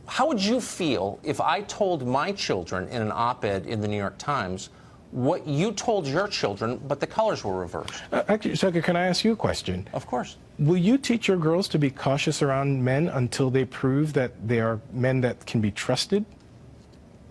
How would you feel if I told my children in an op-ed in the New York Times what you told your children, but the colors were reversed? Actually, Tucker, can I ask you a question? Of course. Will you teach your girls to be cautious around men until they prove that they are men that can be trusted?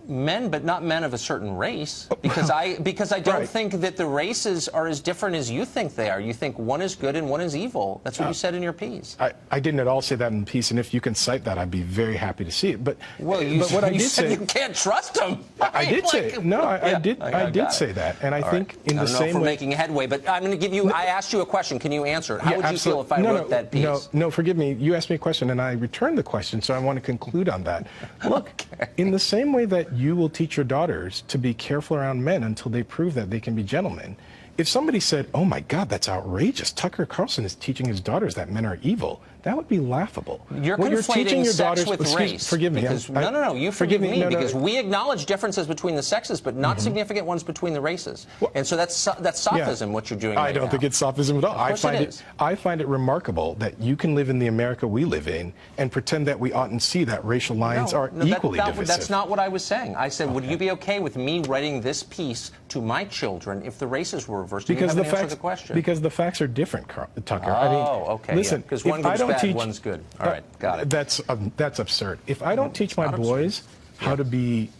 Men, but not men of a certain race, because I don't think that the races are as different as you think they are. You think one is good and one is evil. That's what you said in your piece. I didn't at all say that in the piece, and if you can cite that, I'd be very happy to see it. But well, you said you can't trust them. Right? I did say no. I did say that, and I think in the same way. I don't know if we're making headway, but I'm going to give you. I asked you a question. Can you answer it? How would you feel if I wrote that piece? No, forgive me. You asked me a question, and I returned the question, so I want to conclude on that. Look, in the same way that you will teach your daughters to be careful around men until they prove that they can be gentlemen. If somebody said, oh my God, that's outrageous, Tucker Carlson is teaching his daughters that men are evil, that would be laughable. You're conflating sex with race. Forgive me. No, you forgive me, because we acknowledge differences between the sexes, but not significant ones between the races. Well, and so that's sophism, what you're doing right now. I don't think it's sophism at all. Of course it is. I find it remarkable that you can live in the America we live in and pretend that we oughtn't see that racial lines are equally divisive. That's not what I was saying. I said, would you be okay with me writing this piece to my children if the races were reversed? Because the facts, the question. Because the facts are different, Tucker. Okay. Listen, because one goes bad, one's good. All right, got it. That's absurd. If I don't teach my boys how to be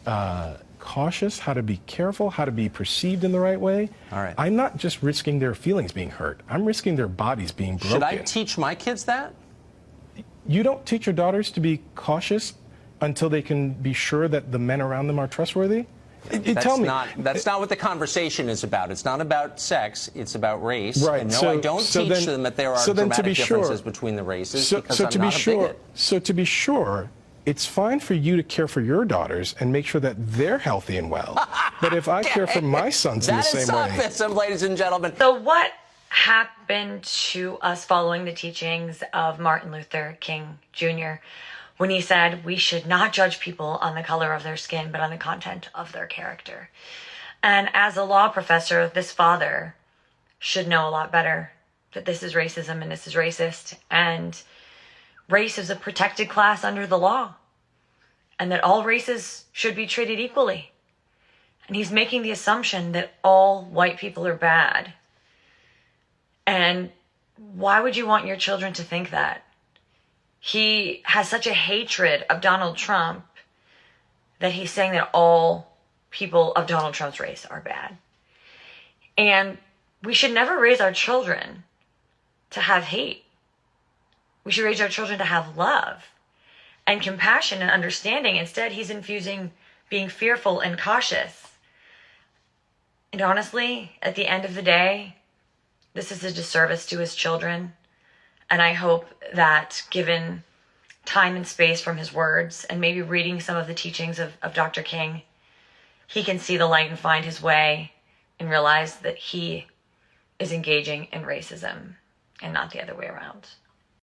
cautious, how to be careful, how to be perceived in the right way, I'm not just risking their feelings being hurt. I'm risking their bodies being broken. Should I teach my kids that? You don't teach your daughters to be cautious until they can be sure that the men around them are trustworthy? That's not what the conversation is about. It's not about sex. It's about race. Right. And no, I don't teach them that there are dramatic differences between the races because I'm not a bigot. So to be sure, it's fine for you to care for your daughters and make sure that they're healthy and well. But if I care for my sons in the same way... That is sophism, ladies and gentlemen. So what happened to us following the teachings of Martin Luther King Jr. when he said we should not judge people on the color of their skin, but on the content of their character? And as a law professor, this father should know a lot better that this is racism and this is racist, and race is a protected class under the law, and that all races should be treated equally. And he's making the assumption that all white people are bad. And why would you want your children to think that? He has such a hatred of Donald Trump that he's saying that all people of Donald Trump's race are bad. And we should never raise our children to have hate. We should raise our children to have love and compassion and understanding. Instead, he's infusing being fearful and cautious. And honestly, at the end of the day, this is a disservice to his children. And I hope that given time and space from his words and maybe reading some of the teachings of Dr. King, he can see the light and find his way and realize that he is engaging in racism and not the other way around.